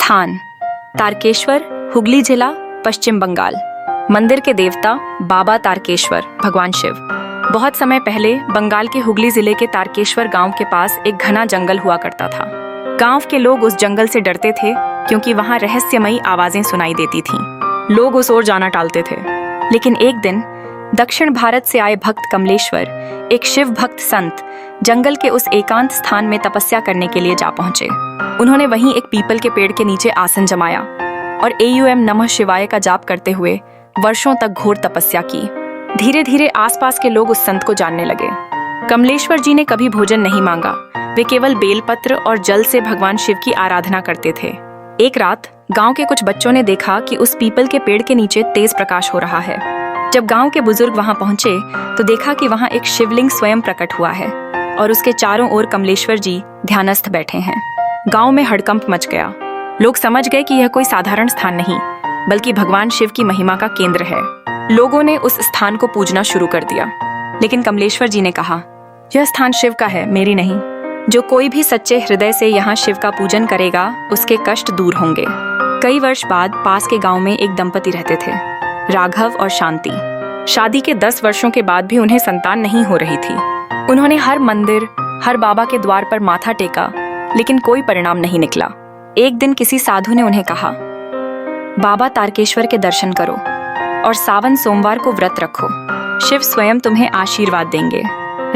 स्थान तारकेश्वर, हुगली जिला, पश्चिम बंगाल। मंदिर के देवता बाबा तारकेश्वर, भगवान शिव। बहुत समय पहले बंगाल के हुगली जिले के तारकेश्वर गांव के पास एक घना जंगल हुआ करता था। गांव के लोग उस जंगल से डरते थे क्योंकि वहां रहस्यमयी आवाजें सुनाई देती थीं। लोग उस ओर जाना टालते थे। लेकिन एक दिन दक्षिण भारत से आए भक्त कमलेश्वर, एक शिव भक्त संत, जंगल के उस एकांत स्थान में तपस्या करने के लिए जा पहुंचे। उन्होंने वहीं एक पीपल के पेड़ के नीचे आसन जमाया और AUM नमः शिवाय का जाप करते हुए वर्षों तक घोर तपस्या की। धीरे धीरे आसपास के लोग उस संत को जानने लगे। कमलेश्वर जी ने कभी भोजन नहीं मांगा। वे केवल बेलपत्र और जल से भगवान शिव की आराधना करते थे। एक रात गांव के कुछ बच्चों ने देखा कि उस पीपल के पेड़ के नीचे तेज प्रकाश हो रहा है। जब गांव के बुजुर्ग वहां पहुंचे तो देखा कि वहां एक शिवलिंग स्वयं प्रकट हुआ है और उसके चारों ओर कमलेश्वर जी ध्यानस्थ बैठे हैं। गांव में हड़कंप मच गया। लोग समझ गए कि यह कोई साधारण स्थान नहीं, बल्कि भगवान शिव की महिमा का केंद्र है। लोगों ने उस स्थान को पूजना शुरू कर दिया। लेकिन कमलेश्वर जी ने कहा, यह स्थान शिव का है, मेरी नहीं। जो कोई भी सच्चे हृदय से यहाँ शिव का पूजन करेगा, उसके कष्ट दूर होंगे। कई वर्ष बाद पास के गांव में एक दंपति रहते थे, राघव और शांति। शादी के 10 वर्षों के बाद भी उन्हें संतान नहीं हो रही थी। उन्होंने हर मंदिर, हर बाबा के द्वार पर माथा टेका, लेकिन कोई परिणाम नहीं निकला। एक दिन किसी साधु ने उन्हें कहा, बाबा तारकेश्वर के दर्शन करो और सावन सोमवार को व्रत रखो, शिव स्वयं तुम्हें आशीर्वाद देंगे।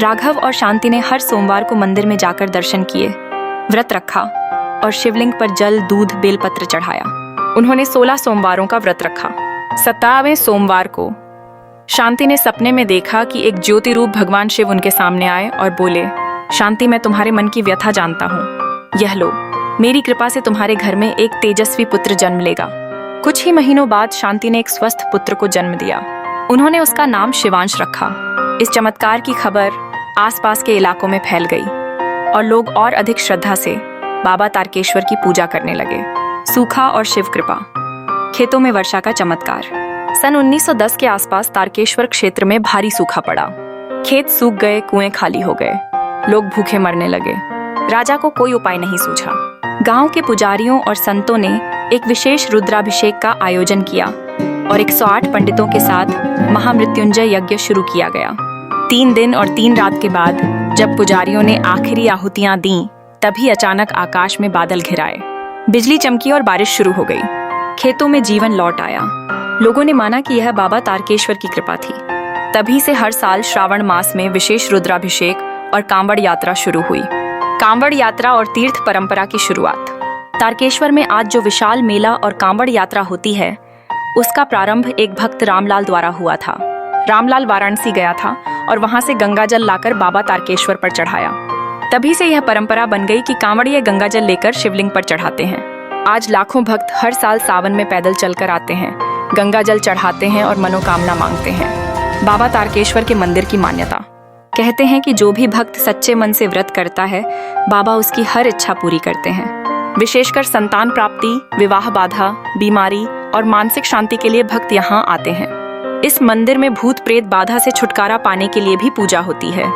राघव और शांति ने हर सोमवार को मंदिर में जाकर दर्शन किए, व्रत रखा और शिवलिंग पर जल, दूध, बेलपत्र चढ़ाया। उन्होंने 16 सोमवारों का व्रत रखा। 17वें सोमवार को शांति ने सपने में देखा कि एक ज्योति रूप भगवान शिव उनके सामने आए और बोले, शांति, मैं तुम्हारे मन की व्यथा जानता हूँ। यह लो, मेरी कृपा से तुम्हारे घर में एक तेजस्वी पुत्र जन्म लेगा। कुछ ही महीनों बाद शांति ने एक स्वस्थ पुत्र को जन्म दिया। उन्होंने उसका नाम शिवांश रखा। इस चमत्कार की खबर आसपास के इलाकों में फैल गई और लोग और अधिक श्रद्धा से बाबा तारकेश्वर की पूजा करने लगे। सूखा और शिव कृपा, खेतों में वर्षा का चमत्कार। सन 1910 के आसपास तारकेश्वर क्षेत्र में भारी सूखा पड़ा। खेत सूख गए, कुएं खाली हो गए, लोग भूखे मरने लगे। राजा को कोई उपाय नहीं सूझा। गांव के पुजारियों और संतों ने एक विशेष रुद्राभिषेक का आयोजन किया और 108 पंडितों के साथ महामृत्युंजय यज्ञ शुरू किया गया। 3 दिन और 3 रात के बाद जब पुजारियों ने आखिरी आहुतियां दी, तभी अचानक आकाश में बादल घिराए, बिजली चमकी और बारिश शुरू हो गई। खेतों में जीवन लौट आया। लोगों ने माना कि यह बाबा तारकेश्वर की कृपा थी। तभी से हर साल श्रावण मास में विशेष रुद्राभिषेक और कांवड़ यात्रा शुरू हुई। कांवड़ यात्रा और तीर्थ परंपरा की शुरुआत। तारकेश्वर में आज जो विशाल मेला और कांवड़ यात्रा होती है, उसका प्रारंभ एक भक्त रामलाल द्वारा हुआ था। रामलाल वाराणसी गया था और वहां से गंगाजल लाकर बाबा तारकेश्वर पर चढ़ाया। तभी से यह परंपरा बन गई कि कांवड़िए गंगाजल लेकर शिवलिंग पर चढ़ाते हैं। आज लाखों भक्त हर साल सावन में पैदल चलकर आते हैं, गंगाजल चढ़ाते हैं और मनोकामना मांगते हैं। बाबा तारकेश्वर के मंदिर की मान्यता। कहते हैं कि जो भी भक्त सच्चे मन से व्रत करता है, बाबा उसकी हर इच्छा पूरी करते हैं। विशेषकर संतान प्राप्ति, विवाह बाधा, बीमारी और मानसिक शांति के लिए भक्त यहाँ आते हैं। इस मंदिर में भूत प्रेत बाधा से छुटकारा पाने के लिए भी पूजा होती है।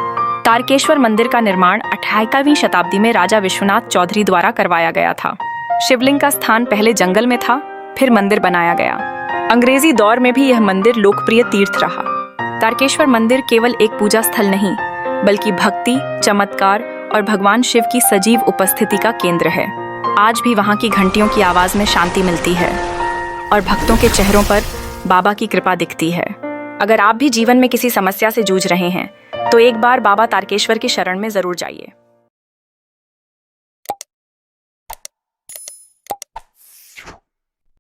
तारकेश्वर मंदिर का निर्माण 18वीं शताब्दी में राजा विश्वनाथ चौधरी द्वारा करवाया गया था। शिवलिंग का स्थान पहले जंगल में था, फिर मंदिर बनाया गया। अंग्रेजी दौर में भी यह मंदिर लोकप्रिय तीर्थ रहा। तारकेश्वर मंदिर केवल एक पूजा स्थल नहीं, बल्कि भक्ति, चमत्कार और भगवान शिव की सजीव उपस्थिति का केंद्र है। आज भी वहाँ की घंटियों की आवाज में शांति मिलती है और भक्तों के चेहरों पर बाबा की कृपा दिखती है। अगर आप भी जीवन में किसी समस्या से जूझ रहे हैं, तो एक बार बाबा तारकेश्वर की शरण में जरूर जाइए।